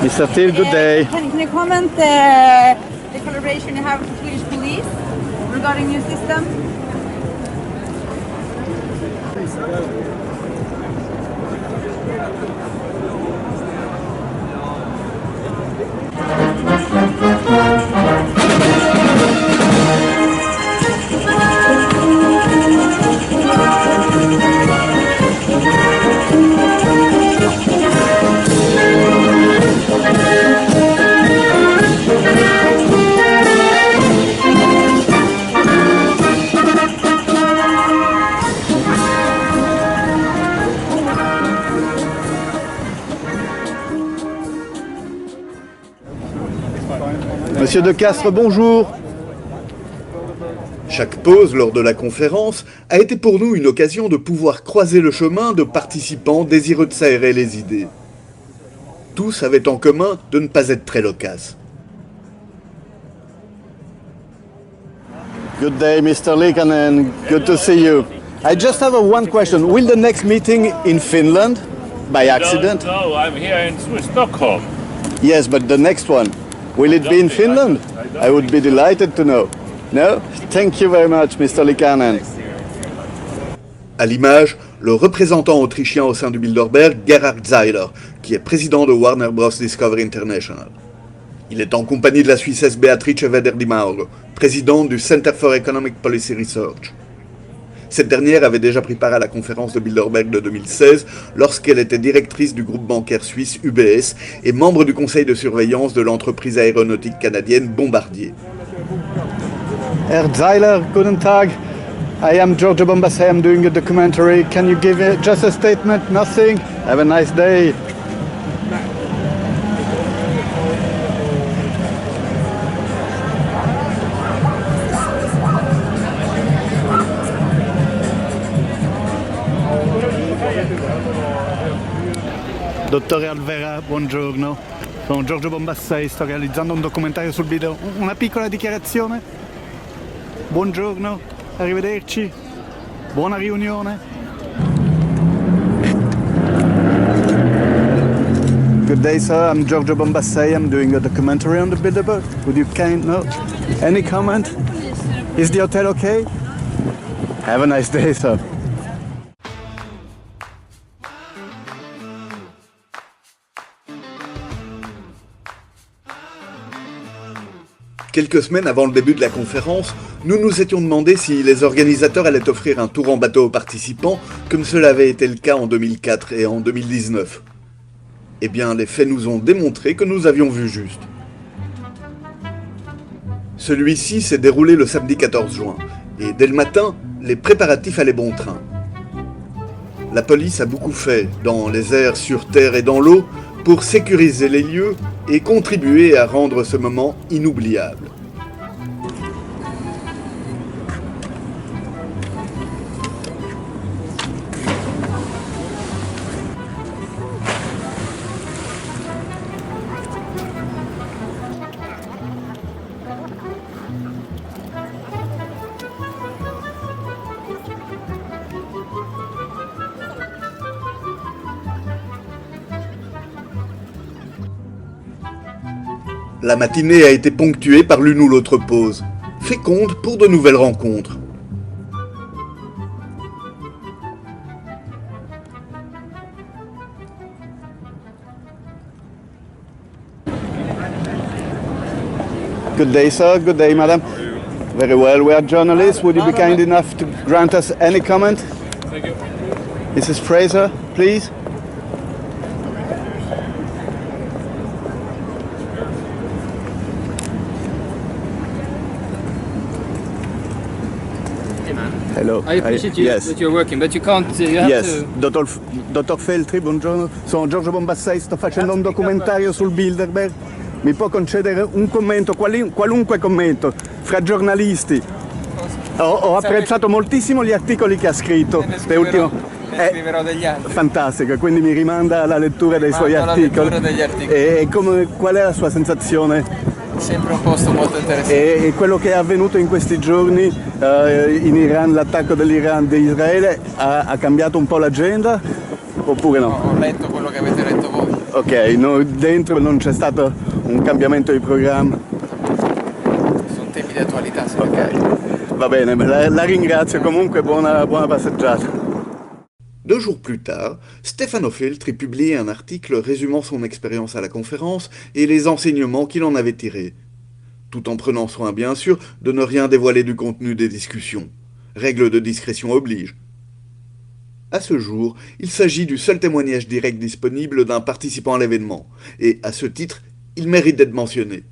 Mr. Thiel, good day. Can you comment the collaboration you have with Swedish police regarding new system? Monsieur De Castres, bonjour. Chaque pause lors de la conférence a été pour nous une occasion de pouvoir croiser le chemin de participants désireux de s'aérer les idées. Tous avaient en commun de ne pas être très loquaces. Good day, Mr. Liikanen. Good to see you. I just have one question. Will the next meeting in Finland, by accident? No, I'm here in Stockholm. Yes, but the next one, will it be in Finland? I would be delighted to know. No? Thank you very much, Mr. Liikanen. À l'image, le représentant autrichien au sein du Bilderberg, Gerhard Zeiler, qui est président de Warner Bros. Discovery International. Il est en compagnie de la Suissesse Beatrice Weder-Di Mauro, présidente du Center for Economic Policy Research. Cette dernière avait déjà pris part à la conférence de Bilderberg de 2016 lorsqu'elle était directrice du groupe bancaire suisse UBS et membre du conseil de surveillance de l'entreprise aéronautique canadienne Bombardier. Herr Zeiler, guten Tag. I am Giorgio Bombassei. I'm doing a documentary. Can you give just a statement? Nothing? Have a nice day. Dottore Alvera, buongiorno. Sono Giorgio Bombassei, sto realizzando un documentario sul video. Una piccola dichiarazione? Buongiorno, arrivederci. Buona riunione. Good day, sir. I'm Giorgio Bombassei. I'm doing a documentary on the Bilderberg. Would you no? Any comment? Is the hotel okay? Have a nice day, sir. Quelques semaines avant le début de la conférence, nous nous étions demandé si les organisateurs allaient offrir un tour en bateau aux participants, comme cela avait été le cas en 2004 et en 2019. Eh bien, les faits nous ont démontré que nous avions vu juste. Celui-ci s'est déroulé le samedi 14 juin, et dès le matin, les préparatifs allaient bon train. La police a beaucoup fait, dans les airs, sur terre et dans l'eau, pour sécuriser les lieux et contribuer à rendre ce moment inoubliable. La matinée a été ponctuée par l'une ou l'autre pause, féconde pour de nouvelles rencontres. Good day, sir. Good day, madam. Very well. We are journalists. Would you be kind enough to grant us any comment? Thank you. Mrs. Fraser, please. Hello. I appreciate that you're working, but you can't. You have Yes, to. Dottor Feltri, buongiorno. Sono Giorgio Bombassei, sto facendo un documentario sul Bilderberg. Mi può concedere un commento, qualunque commento, fra giornalisti. Ho apprezzato moltissimo gli articoli che ha scritto. Ne scriverò degli altri. Fantastico, quindi mi rimanda alla lettura dei suoi articoli. Lettura degli articoli. E qual è la sua sensazione? Sempre un posto molto interessante. E quello che è avvenuto in questi giorni in Iran, l'attacco dell'Iran di Israele, ha cambiato un po' l'agenda oppure no? Ho letto quello che avete letto voi. Ok, dentro non c'è stato un cambiamento di programma. Sono temi di attualità. Ok, va bene, la ringrazio, comunque buona passeggiata. 2 jours plus tard, Stefano Feltri publiait un article résumant son expérience à la conférence et les enseignements qu'il en avait tirés, tout en prenant soin bien sûr de ne rien dévoiler du contenu des discussions. Règle de discrétion oblige. À ce jour, il s'agit du seul témoignage direct disponible d'un participant à l'événement, et à ce titre, il mérite d'être mentionné.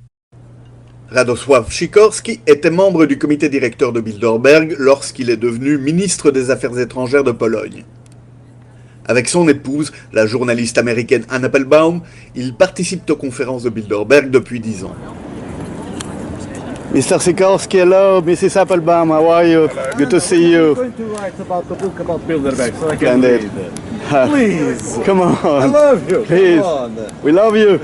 Radosław Sikorski était membre du comité directeur de Bilderberg lorsqu'il est devenu ministre des Affaires étrangères de Pologne. Avec son épouse, la journaliste américaine Anne Applebaum, ils participent aux conférences de Bilderberg depuis 10 ans. Mr. Sikorski, hello. Mrs. Applebaum, how are you? Good to see you. I'm going to write about the book about Bilderberg, so I can Splendid. read it. Please. Come on. I love you. Please. Come on. We love you.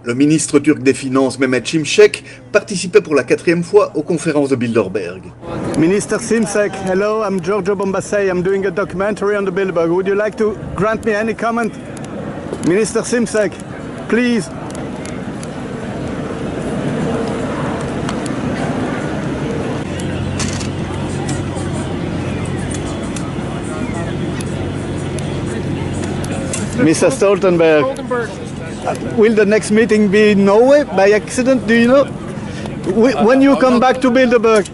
Le ministre turc des Finances, Mehmet Şimşek, participait pour la 4e fois aux conférences de Bilderberg. Minister Simsek, hello. I'm Giorgio Bombassei. I'm doing a documentary on the Bilderberg. Would you like to grant me any comment? Minister Simsek, please. Mr. Stoltenberg, will the next meeting be in Norway by accident? Do you know? When you come back to Bilderberg,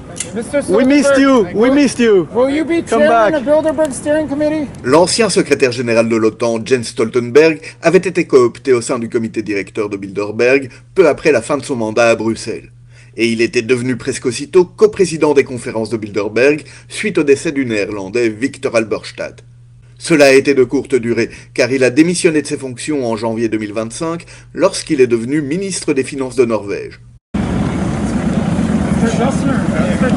we missed you. We missed you. Will you be Come chairman of back. Bilderberg Steering Committee? L'ancien secrétaire général de l'OTAN, Jens Stoltenberg, avait été coopté au sein du comité directeur de Bilderberg peu après la fin de son mandat à Bruxelles. Et il était devenu presque aussitôt coprésident des conférences de Bilderberg suite au décès du néerlandais Victor Halberstadt. Cela a été de courte durée, car il a démissionné de ses fonctions en janvier 2025 lorsqu'il est devenu ministre des Finances de Norvège.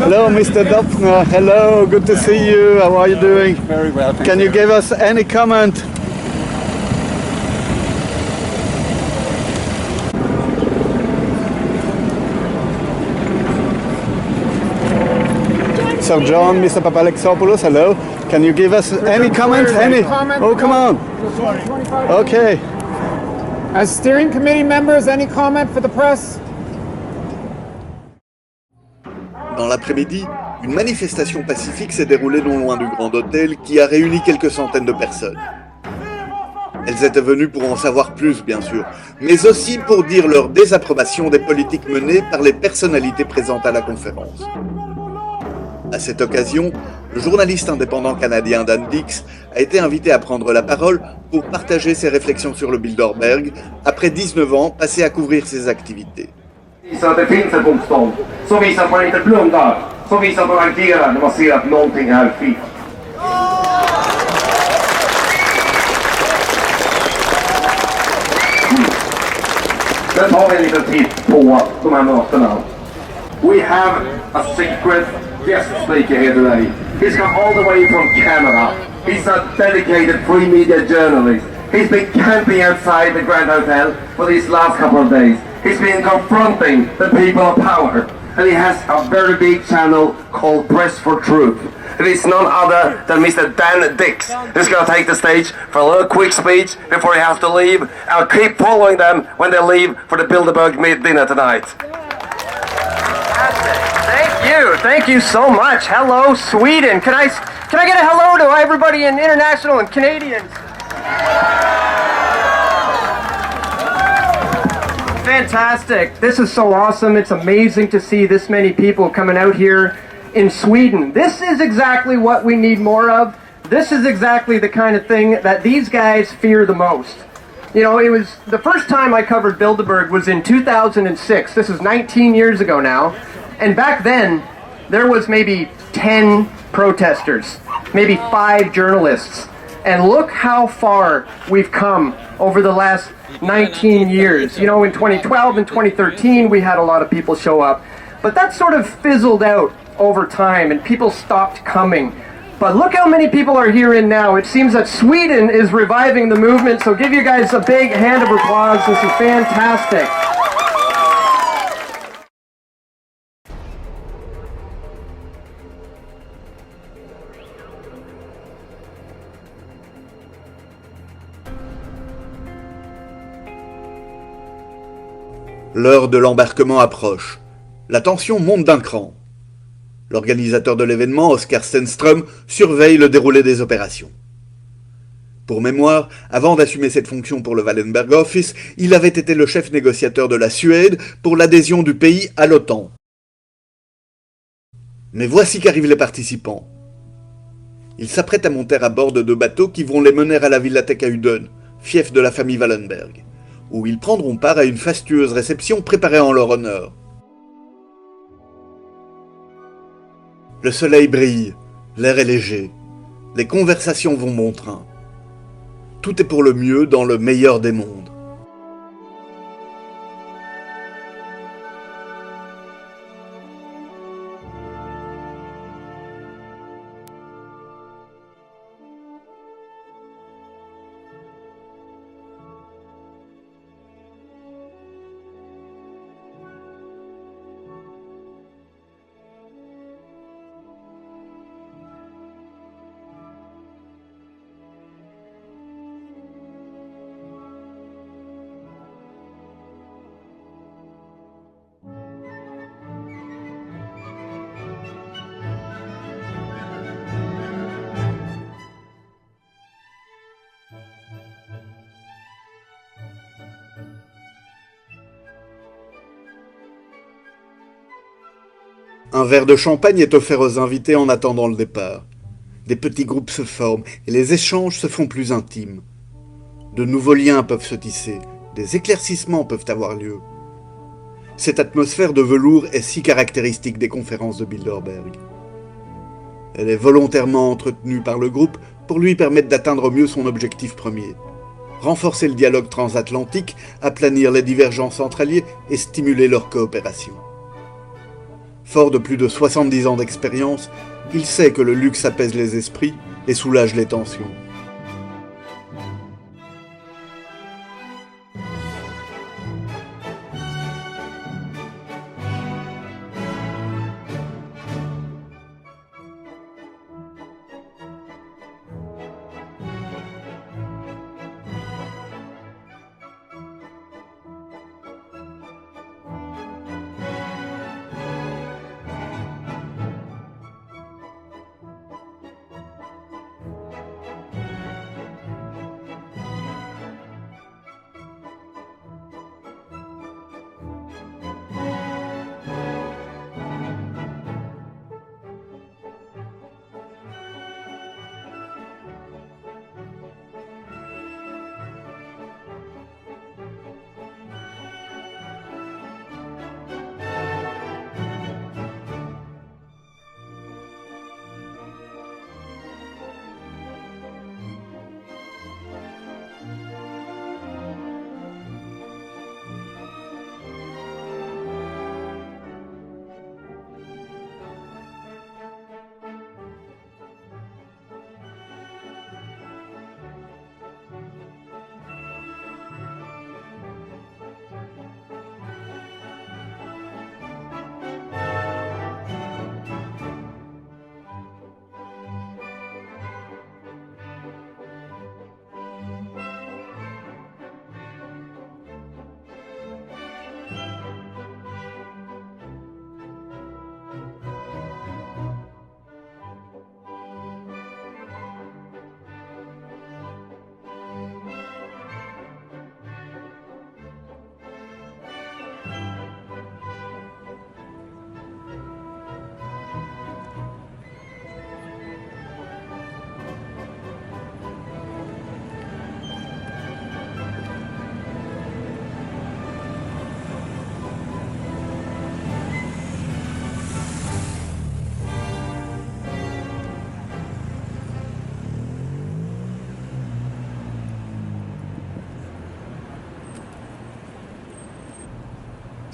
Hello, Mr. Dopfner. Hello, good to see you. How are you doing? Very well. Can you give us any comment? Sir John, Mr. Papalexopoulos, hello. Can you give us any comment? Any? Oh, come on. Okay. As steering committee members, any comment for the press? Dans l'après-midi, une manifestation pacifique s'est déroulée non loin du Grand Hôtel qui a réuni quelques centaines de personnes. Elles étaient venues pour en savoir plus, bien sûr, mais aussi pour dire leur désapprobation des politiques menées par les personnalités présentes à la conférence. À cette occasion, le journaliste indépendant canadien Dan Dix a été invité à prendre la parole pour partager ses réflexions sur le Bilderberg après 19 ans passés à couvrir ses activités. Så att det finns ett motstånd, som visar att man inte blundar, som visar att man agerar när man ser att någonting är fel. Sen tar vi en liten titt på de här mötena. We have a secret guest speaker here today. He's come all the way from Canada. He's a dedicated free media journalist. He's been camping outside the Grand Hotel for these last couple of days. He's been confronting the people of power. And he has a very big channel called Press for Truth. It is none other than Mr. Dan Dix, who's going to take the stage for a little quick speech before he has to leave. I'll keep following them when they leave for the Bilderberg dinner tonight. Thank you so much. Hello, Sweden. Can I get a hello to everybody in international and Canadians? Fantastic. This is so awesome. It's amazing to see this many people coming out here in Sweden. This is exactly what we need more of. This is exactly the kind of thing that these guys fear the most. You know, it was the first time I covered Bilderberg was in 2006. This is 19 years ago now. And back then, there was maybe 10 protesters, maybe 5 journalists. And look how far we've come over the last 19 years. You know, in 2012 and 2013, we had a lot of people show up. But that sort of fizzled out over time and people stopped coming. But look how many people are here in now. It seems that Sweden is reviving the movement. So give you guys a big hand of applause. This is fantastic. L'heure de l'embarquement approche. La tension monte d'un cran. L'organisateur de l'événement, Oscar Stenström, surveille le déroulé des opérations. Pour mémoire, avant d'assumer cette fonction pour le Wallenberg Office, il avait été le chef négociateur de la Suède pour l'adhésion du pays à l'OTAN. Mais voici qu'arrivent les participants. Ils s'apprêtent à monter à bord de 2 bateaux qui vont les mener à la Villathek à Uden, fief de la famille Wallenberg, où ils prendront part à une fastueuse réception préparée en leur honneur. Le soleil brille, l'air est léger, les conversations vont bon train. tout est pour le mieux dans le meilleur des mondes. Un verre de champagne est offert aux invités en attendant le départ. Des petits groupes se forment et les échanges se font plus intimes. De nouveaux liens peuvent se tisser, des éclaircissements peuvent avoir lieu. Cette atmosphère de velours est si caractéristique des conférences de Bilderberg. Elle est volontairement entretenue par le groupe pour lui permettre d'atteindre au mieux son objectif premier. Renforcer le dialogue transatlantique, aplanir les divergences entre alliés et stimuler leur coopération. Fort de plus de 70 ans d'expérience, il sait que le luxe apaise les esprits et soulage les tensions.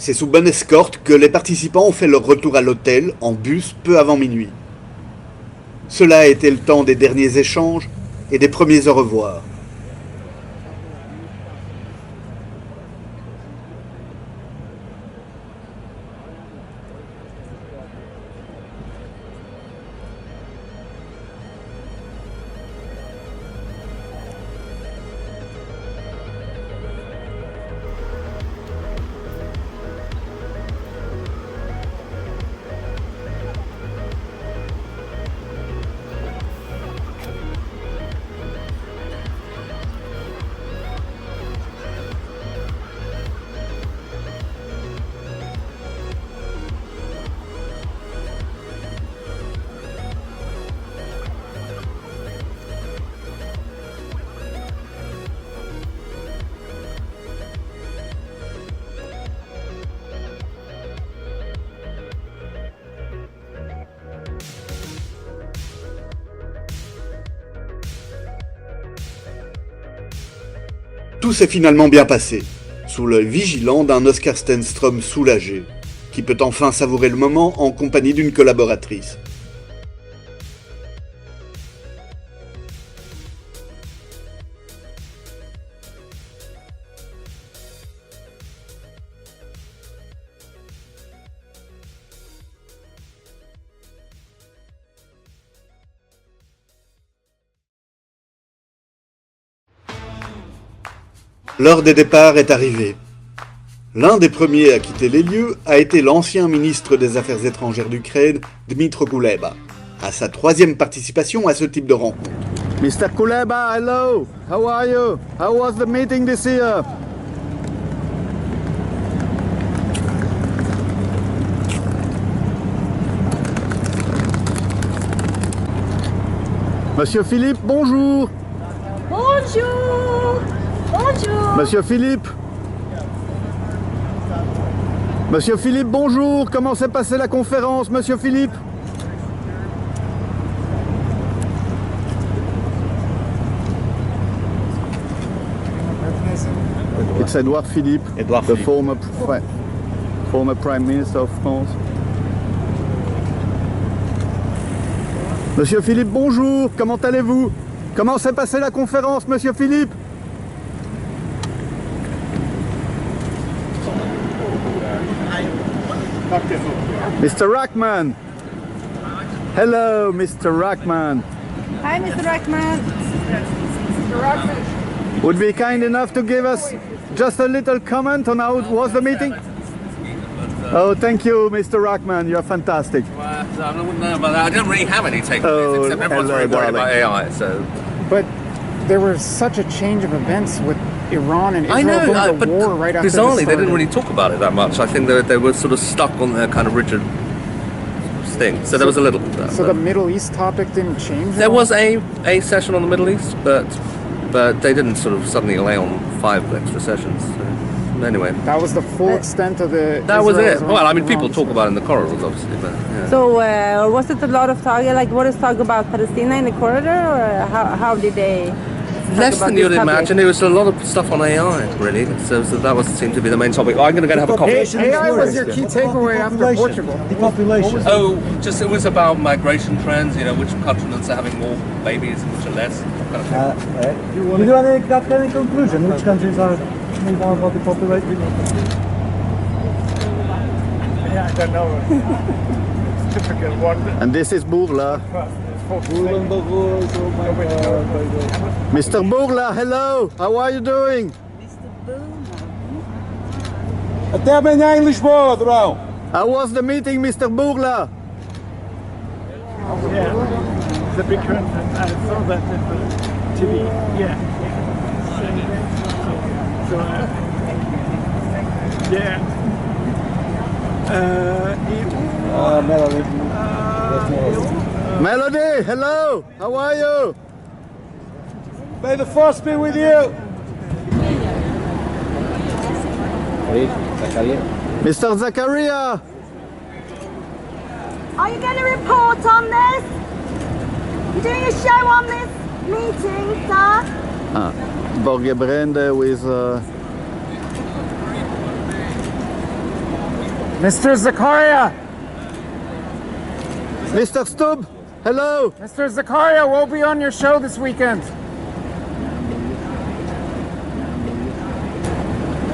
C'est sous bonne escorte que les participants ont fait leur retour à l'hôtel en bus peu avant minuit. Cela a été le temps des derniers échanges et des premiers au revoir. Tout s'est finalement bien passé, sous l'œil vigilant d'un Oscar Stenström soulagé, qui peut enfin savourer le moment en compagnie d'une collaboratrice. L'heure des départs est arrivée. L'un des premiers à quitter les lieux a été l'ancien ministre des Affaires étrangères d'Ukraine, Dmytro Kuleba, à sa 3e participation à ce type de rencontre. Mr. Kuleba, hello. How are you? How was the meeting this year? Monsieur Philippe, bonjour. Bonjour. Bonjour. Monsieur Philippe. Monsieur Philippe, bonjour. Comment s'est passée la conférence, Monsieur Philippe? It's Edouard Philippe, the former Prime Minister of France. Monsieur Philippe, bonjour. Comment allez-vous? Comment s'est passée la conférence, Monsieur Philippe? Mr. Rackman. Hello, Mr. Rackman. Hi, Mr. Rackman. Mr. Rackman. Would be kind enough to give us just a little comment on how was the meeting? Oh, thank you, Mr. Rackman. You're fantastic. I wouldn't know about that. I didn't really have any takeaways, except everyone's very worried about AI. So, but there was such a change of events with Iran and Israel I know, going to but war right after bizarrely, this they didn't started. really talk about it that much. I think they were sort of stuck on their kind of rigid thing. So there was a little. So the Middle East topic didn't change. There was a session on the Middle East, but they didn't sort of suddenly lay on 5 extra sessions. So, anyway, that was the full extent of the. That was it. Israel-Iran Well, I mean, people talk about it in the corridors, obviously, but yeah. So was it a lot of talk? Like, what is talk about Palestine in the corridor, or how did they? Less than you'd imagine. There was a lot of stuff on AI, really. So that seemed to be the main topic. I'm going to go and have a coffee. AI was your key takeaway after Portugal. Depopulation. Oh, just it was about migration trends. You know, which continents are having more babies and which are less. Kind of thing. You do got any conclusion? Which countries are more about the population? Yeah, I don't know. It's a difficult one. And this is Bourla. Mr. Bourla, hello. How are you doing? Até em English word, Rao. How was the meeting, Mr. Bourla? Yeah, it's a big one. I saw that at the TV. Yeah. So, Melody, hello. How are you? May the force be with you. Mr. Zakaria. Are you going to report on this? You're doing a show on this meeting, sir? Borge Brende with... Mr. Zakaria. Mr. Stubb, hello. Mr. Zakaria, we'll be on your show this weekend.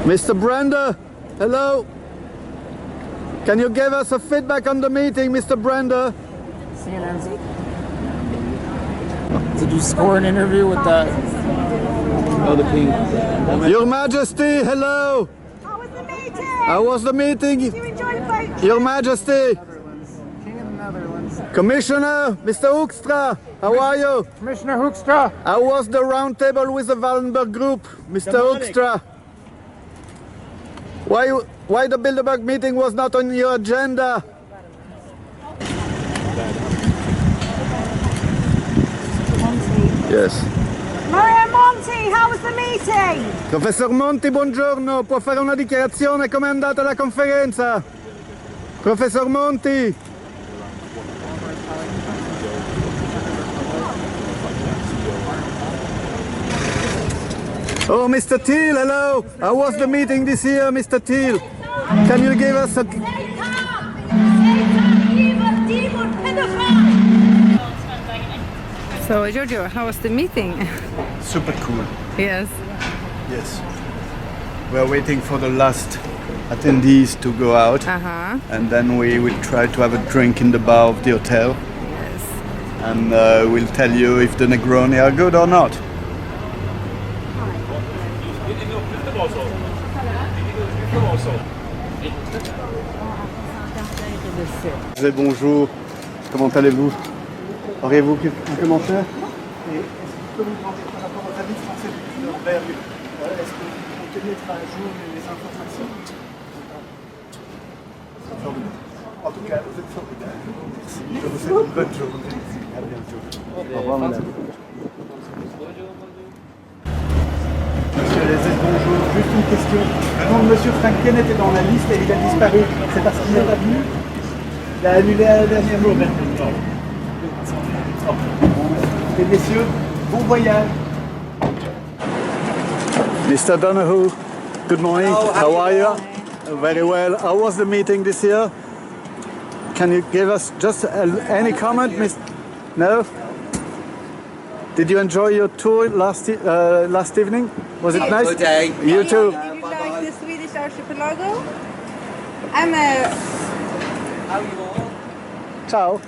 Mr. Brenda, hello. Can you give us a feedback on the meeting, Mr. Brenda? CNN. Did you score an interview with the king? Your Majesty, hello. How was the meeting? How was the meeting? Did you enjoy the boat? Your Majesty. King of the Netherlands. Commissioner, Mr. Hoekstra, how are you? Commissioner Hoekstra. How was the round table with the Wallenberg Group, Mr. Hoekstra? Why the Bilderberg meeting was not on your agenda? Yes. Mario Monti, how was the meeting? Professor Monti, buongiorno, può fare una dichiarazione? Com'è andata la conferenza? Professor Monti. Oh, Mr. Thiel, hello. How was the meeting this year, Mr. Thiel? Can you give us a... So, Giorgio, how was the meeting? Super cool. Yes. Yes. We are waiting for the last attendees to go out. And then we will try to have a drink in the bar of the hotel. Yes. And we'll tell you if the Negroni are good or not. Bonjour, comment allez-vous? Auriez-vous un commentaire? Et est-ce que vous pouvez demander par rapport aux avis français de Bilderberg, est-ce que vous comptez mettre à jour les informations? En tout cas, vous êtes formidable. Merci. Je vous souhaite une bonne journée. À bientôt. Au revoir, madame. Monsieur Lezet, bonjour. Juste une question. Quand Monsieur Franken était dans la liste et il a disparu, c'est parce qu'il n'est pas venu? Il a annulé à la dernière jour. Et messieurs, bon voyage. Mr. Donoghue, good morning. How are you? Very well. How was the meeting this year? Can you give us just any comment, Miss? No? Did you enjoy your tour last evening? Was it nice? Good day. You too. Did you like the Swedish archipelago? I'm a... Ciao.